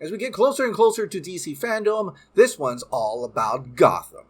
As we get closer and closer to DC Fandome, this one's all about Gotham.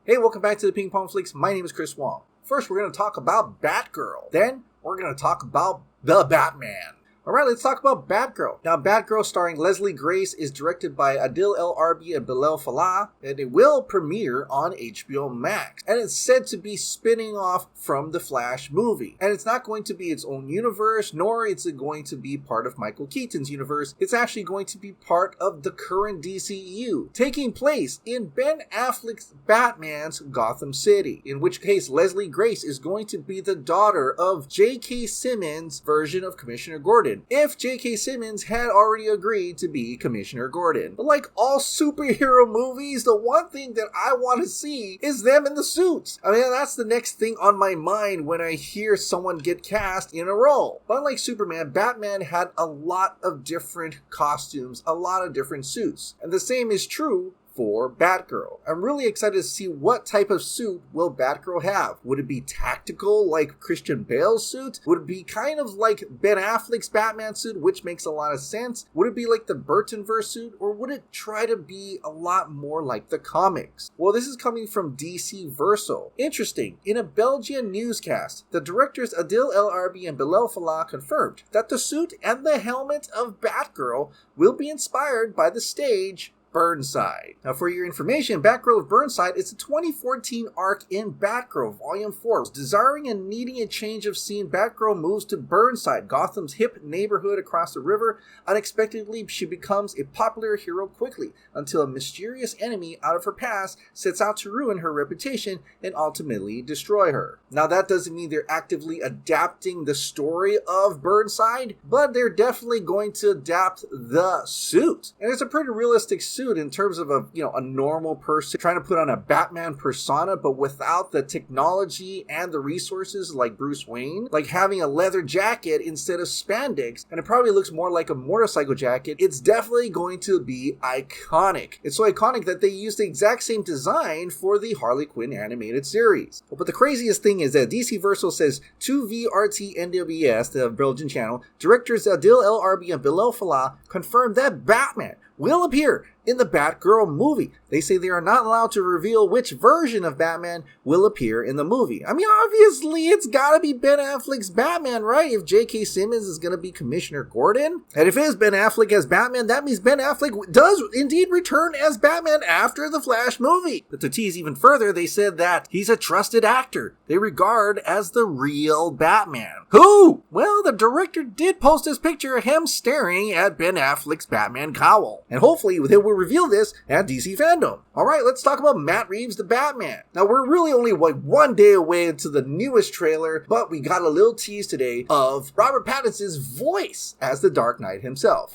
Hey, welcome back to the Ping Pong Flix. My name is Chris Wong. First, we're going to talk about Batgirl. Then, we're going to talk about the Batman. Alright, let's talk about Batgirl. Now, Batgirl starring Leslie Grace is directed by Adil El Arbi and Bilal Fallah, and it will premiere on HBO Max. And it's said to be spinning off from the Flash movie. And it's not going to be its own universe, nor is it going to be part of Michael Keaton's universe. It's actually going to be part of the current DCEU, taking place in Ben Affleck's Batman's Gotham City, in which case Leslie Grace is going to be the daughter of J.K. Simmons' version of Commissioner Gordon, if J.K. Simmons had already agreed to be Commissioner Gordon. But like all superhero movies, the one thing that I want to see is them in the suits. I mean, that's the next thing on my mind when I hear someone get cast in a role. But unlike Superman, Batman had a lot of different costumes, a lot of different suits. And the same is true for Batgirl. I'm really excited to see what type of suit will Batgirl have. Would it be tactical like Christian Bale's suit? Would it be kind of like Ben Affleck's Batman suit, which makes a lot of sense? Would it be like the Burtonverse suit, or would it try to be a lot more like the comics? Well, this is coming from DC Verso. Interesting, in a Belgian newscast, the directors Adil El Arbi and Bilal Fallah confirmed that the suit and the helmet of Batgirl will be inspired by the stage Burnside. Now, for your information, Batgirl of Burnside is a 2014 arc in Batgirl Volume 4. Desiring and needing a change of scene, Batgirl moves to Burnside, Gotham's hip neighborhood across the river. Unexpectedly, she becomes a popular hero quickly, until a mysterious enemy out of her past sets out to ruin her reputation and ultimately destroy her. Now, that doesn't mean they're actively adapting the story of Burnside, but they're definitely going to adapt the suit. And it's a pretty realistic suit in terms of a normal person trying to put on a Batman persona, but without the technology and the resources like Bruce Wayne, like having a leather jacket instead of spandex, and it probably looks more like a motorcycle jacket. It's definitely going to be iconic. It's so iconic that they used the exact same design for the Harley Quinn animated series. But the craziest thing is that DC Verso says 2VRT NWS, the Belgian channel, directors Adil El Arbi and Bilal Fallah confirmed that Batman will appear in the Batgirl movie. They say they are not allowed to reveal which version of Batman will appear in the movie. I mean, obviously, it's gotta be Ben Affleck's Batman, right? If J.K. Simmons is gonna be Commissioner Gordon. And if it is Ben Affleck as Batman, that means Ben Affleck does indeed return as Batman after the Flash movie. But to tease even further, they said that he's a trusted actor they regard as the real Batman. Who? Well, the director did post this picture of him staring at Ben Affleck's Batman cowl. And hopefully they will reveal this at DC Fandome. Alright, let's talk about Matt Reeves' The Batman. Now, we're really only one day away into the newest trailer, but we got a little tease today of Robert Pattinson's voice as the Dark Knight himself.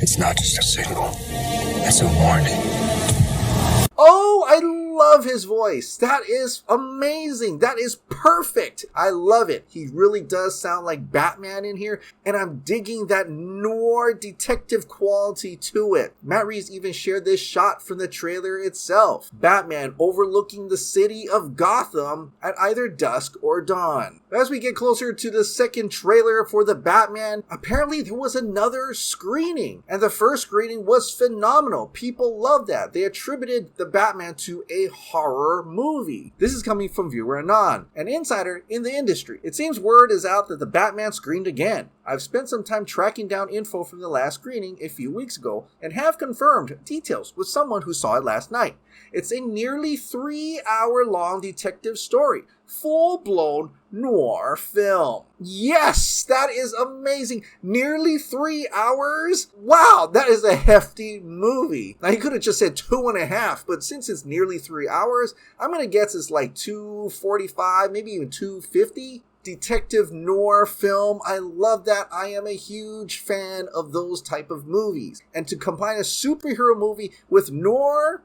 It's not just a signal, it's a warning. Oh, I love his voice. That is amazing. That is perfect. I love it. He really does sound like Batman in here, and I'm digging that noir detective quality to it. Matt Reeves even shared this shot from the trailer itself. Batman overlooking the city of Gotham at either dusk or dawn. As we get closer to the second trailer for the Batman, apparently there was another screening, and the first screening was phenomenal. People loved that. They attributed the Batman to a horror movie. This is coming from Viewer Anon, an insider in the industry. It seems word is out that the Batman screened again. I've spent some time tracking down info from the last screening a few weeks ago and have confirmed details with someone who saw it last night. It's a nearly 3-hour-long detective story, full-blown noir film. Yes, that is amazing. Nearly 3 hours? Wow, that is a hefty movie. Now, he could have just said 2.5, but since it's nearly 3 hours, I'm going to guess it's like 2:45, maybe even 2:50. Detective noir film. I love that. I am a huge fan of those type of movies. And to combine a superhero movie with noir,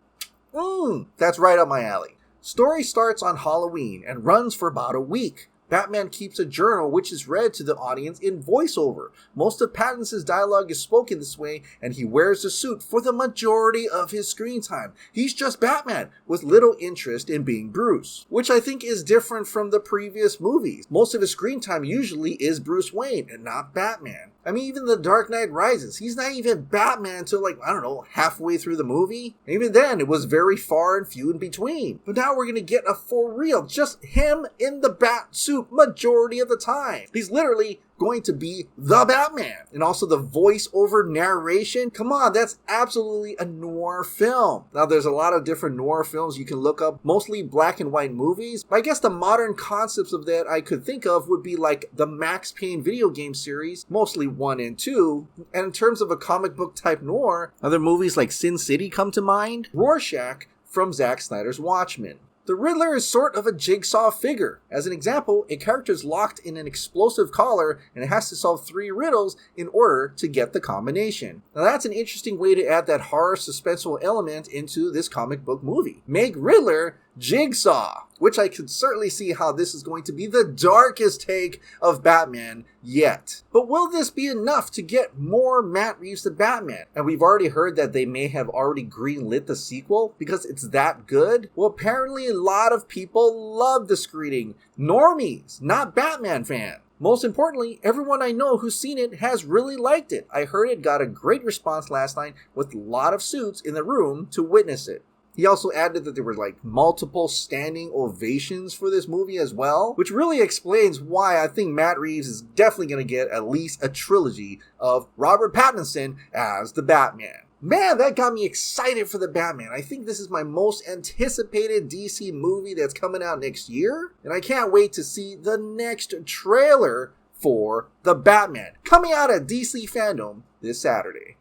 that's right up my alley. Story starts on Halloween and runs for about a week. Batman keeps a journal which is read to the audience in voiceover. Most of Pattinson's dialogue is spoken this way, and he wears the suit for the majority of his screen time. He's just Batman, with little interest in being Bruce, which I think is different from the previous movies. Most of his screen time usually is Bruce Wayne and not Batman. I mean, even The Dark Knight Rises, he's not even Batman until halfway through the movie. Even then, it was very far and few in between. But now we're gonna get a for real, just him in the bat suit majority of the time. He's literally going to be the Batman. And also the voice-over narration. Come on, that's absolutely a noir film. Now, there's a lot of different noir films you can look up, mostly black and white movies. But I guess the modern concepts of that I could think of would be like the Max Payne video game series, mostly 1 and 2. And in terms of a comic book type noir, other movies like Sin City come to mind. Rorschach from Zack Snyder's Watchmen. The Riddler is sort of a jigsaw figure. As an example, a character is locked in an explosive collar and it has to solve 3 riddles in order to get the combination. Now that's an interesting way to add that horror suspenseful element into this comic book movie. Make Riddler Jigsaw, which I could certainly see how this is going to be the darkest take of Batman yet. But will this be enough to get more Matt Reeves to Batman? And we've already heard that they may have already greenlit the sequel because it's that good. Well, apparently a lot of people love the screening. Normies, not Batman fans. Most importantly, everyone I know who's seen it has really liked it. I heard it got a great response last night with a lot of suits in the room to witness it. He also added that there were multiple standing ovations for this movie as well, which really explains why I think Matt Reeves is definitely going to get at least a trilogy of Robert Pattinson as the Batman. Man, that got me excited for the Batman. I think this is my most anticipated DC movie that's coming out next year, and I can't wait to see the next trailer for the Batman coming out at DC Fandome this Saturday.